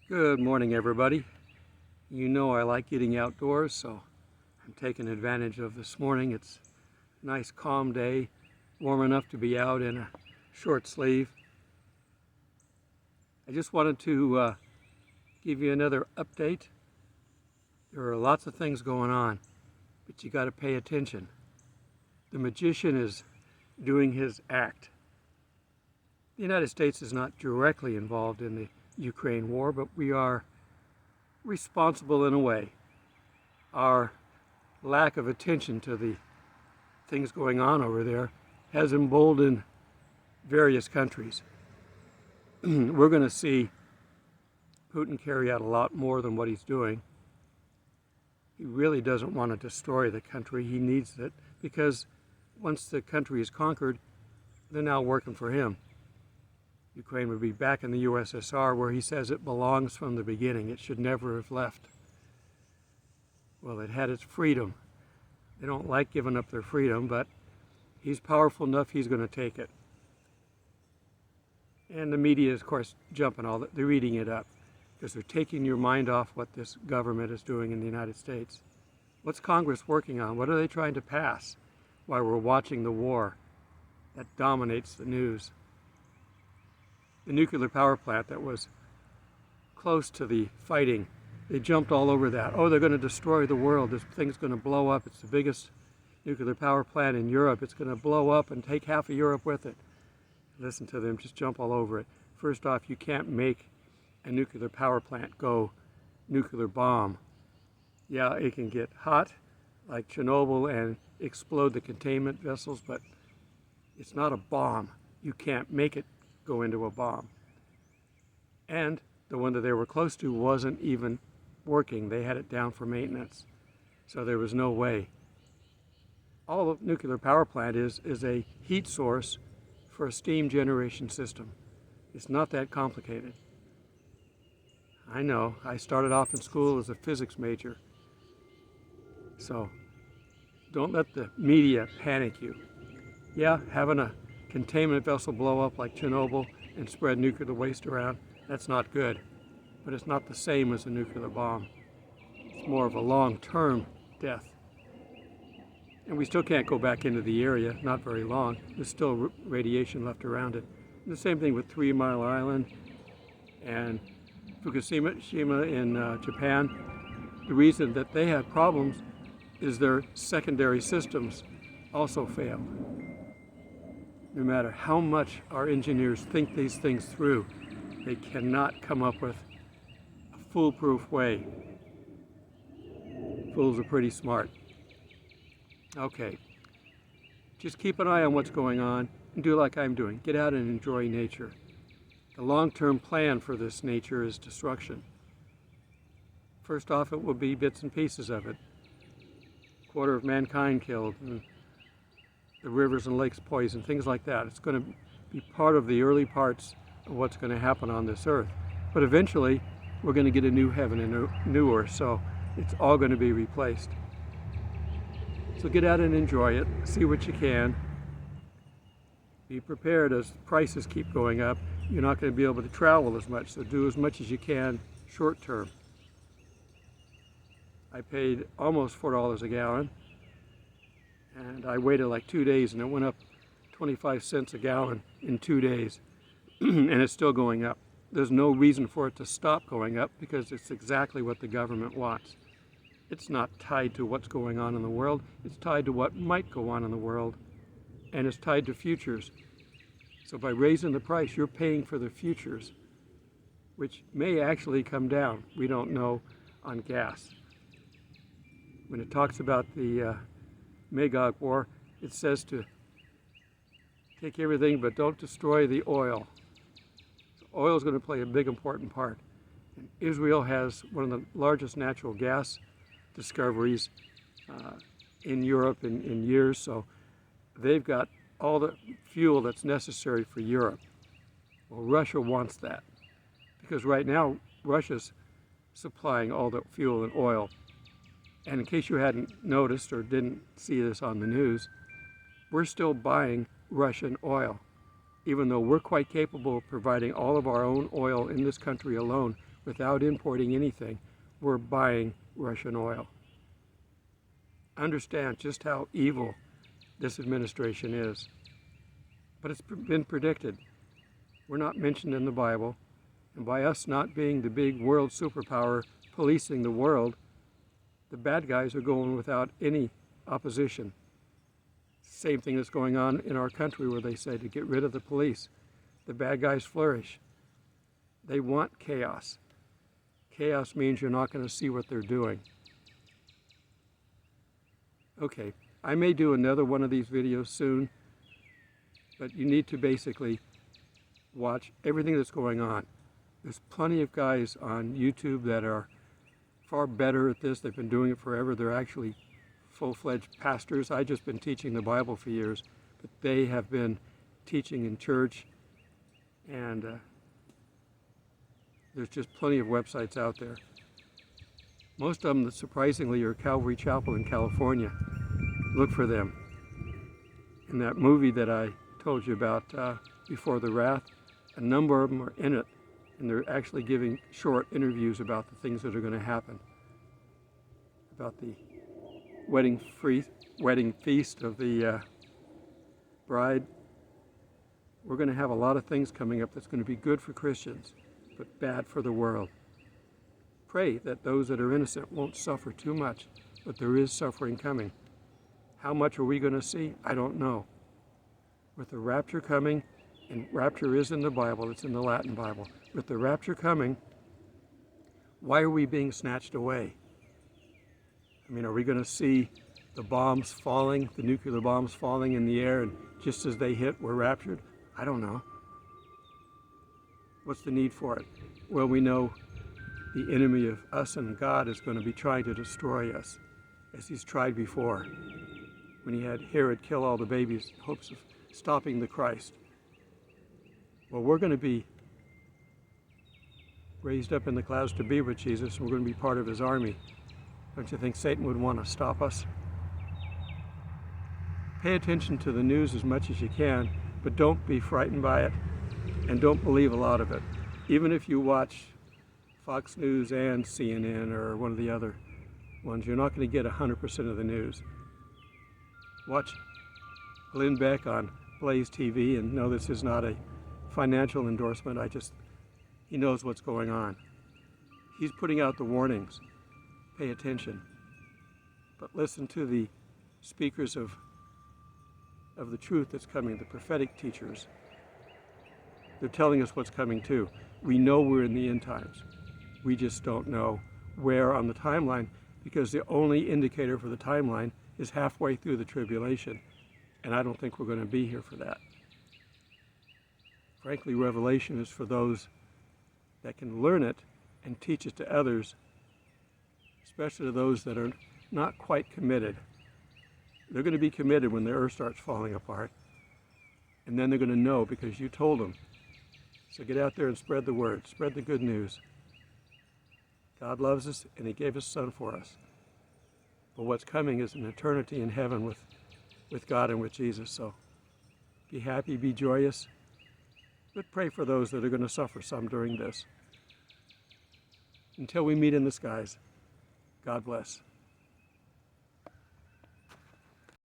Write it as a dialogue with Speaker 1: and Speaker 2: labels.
Speaker 1: Good morning, everybody. You know I like getting outdoors, so I'm taking advantage of this morning. It's a nice calm day, warm enough to be out in a short sleeve. I just wanted to give you another update. There are lots of things going on, but you got to pay attention. The magician is doing his act. The United States is not directly involved in the Ukraine war, but we are responsible in a way. Our lack of attention to the things going on over there has emboldened various countries. We're going to see Putin carry out a lot more than what he's doing. He really doesn't want to destroy the country. He needs it because once the country is conquered, they're now working for him. Ukraine would be back in the USSR where he says it belongs from the beginning. It should never have left. Well, it had its freedom. They don't like giving up their freedom, but he's powerful enough, he's going to take it. And the media is, of course, jumping all that. They're eating it up because they're taking your mind off what this government is doing in the United States. What's Congress working on? What are they trying to pass while we're watching the war that dominates the news? The nuclear power plant that was close to the fighting, they jumped all over that. Oh, they're going to destroy the world. This thing's going to blow up. It's the biggest nuclear power plant in Europe. It's going to blow up and take half of Europe with it. Listen to them just jump all over it. First off, you can't make a nuclear power plant go nuclear bomb. Yeah, it can get hot like Chernobyl and explode the containment vessels, but it's not a bomb. You can't make it go into a bomb. And the one that they were close to wasn't even working. They had it down for maintenance. So there was no way. All a nuclear power plant is a heat source for a steam generation system. It's not that complicated. I know, I started off in school as a physics major. So don't let the media panic you. Yeah, having a containment vessel blow up like Chernobyl and spread nuclear waste around, that's not good. But it's not the same as a nuclear bomb. It's more of a long-term death. And we still can't go back into the area, not very long. There's still radiation left around it. And the same thing with 3 Mile Island and Fukushima in Japan. The reason that they had problems is their secondary systems also failed. No matter how much our engineers think these things through, they cannot come up with a foolproof way. Fools are pretty smart. Okay, just keep an eye on what's going on and do like I'm doing. Get out and enjoy nature. The long-term plan for this nature is destruction. First off, it will be bits and pieces of it. A quarter of mankind killed, and the rivers and lakes poisoned, things like that. It's going to be part of the early parts of what's going to happen on this earth. But eventually, we're going to get a new heaven and a new earth, so it's all going to be replaced. So get out and enjoy it, see what you can. Be prepared as prices keep going up. You're not going to be able to travel as much, so do as much as you can short term. I paid almost $4 a gallon. And I waited like 2 days and it went up 25 cents a gallon in 2 days. And it's still going up. There's no reason for it to stop going up because it's exactly what the government wants. It's not tied to what's going on in the world. It's tied to what might go on in the world. And it's tied to futures. So by raising the price, you're paying for the futures, which may actually come down. We don't know on gas. When it talks about the Magog war, it says to take everything but don't destroy the oil. So oil is going to play a big important part. And Israel has one of the largest natural gas discoveries in Europe in years, so they've got all the fuel that's necessary for Europe. Well, Russia wants that because right now Russia's supplying all the fuel and oil. And in case you hadn't noticed or didn't see this on the news, we're still buying Russian oil. Even though we're quite capable of providing all of our own oil in this country alone, without importing anything, we're buying Russian oil. Understand just how evil this administration is. But it's been predicted. We're not mentioned in the Bible, and by us not being the big world superpower policing the world, the bad guys are going without any opposition. Same thing that's going on in our country where they say to get rid of the police. The bad guys flourish. They want chaos. Chaos means you're not going to see what they're doing. Okay, I may do another one of these videos soon, but you need to basically watch everything that's going on. There's plenty of guys on YouTube that are far better at this. They've been doing it forever. They're actually full-fledged pastors. I've just been teaching the Bible for years, but they have been teaching in church, and there's just plenty of websites out there. Most of them, surprisingly, are Calvary Chapel in California. Look for them. In that movie that I told you about, Before the Wrath, a number of them are in it, and they're actually giving short interviews about the things that are going to happen, about the wedding feast of the bride. We're going to have a lot of things coming up that's going to be good for Christians, but bad for the world. Pray that those that are innocent won't suffer too much, but there is suffering coming. How much are we going to see? I don't know. With the rapture coming, and rapture is in the Bible, it's in the Latin Bible. With the rapture coming, why are we being snatched away? I mean, are we going to see the bombs falling, the nuclear bombs falling in the air, and just as they hit, we're raptured? I don't know. What's the need for it? Well, we know the enemy of us and God is going to be trying to destroy us, as he's tried before, when he had Herod kill all the babies in hopes of stopping the Christ. Well, we're going to be raised up in the clouds to be with Jesus, and we're going to be part of his army. Don't you think Satan would want to stop us? Pay attention to the news as much as you can, but don't be frightened by it, and don't believe a lot of it. Even if you watch Fox News and CNN or one of the other ones, you're not going to get 100% of the news. Watch Glenn Beck on Blaze TV, and no, this is not a financial endorsement. He knows what's going on. He's putting out the warnings. Pay attention. But listen to the speakers of the truth that's coming, the prophetic teachers. They're telling us what's coming too. We know we're in the end times. We just don't know where on the timeline, because the only indicator for the timeline is halfway through the tribulation. And I don't think we're going to be here for that. Frankly, Revelation is for those that can learn it and teach it to others, especially to those that are not quite committed. They're going to be committed when the earth starts falling apart. And then they're going to know because you told them. So get out there and spread the word. Spread the good news. God loves us, and he gave his son for us. But what's coming is an eternity in heaven with God and with Jesus. So be happy, be joyous, but pray for those that are going to suffer some during this. Until we meet in the skies, God bless.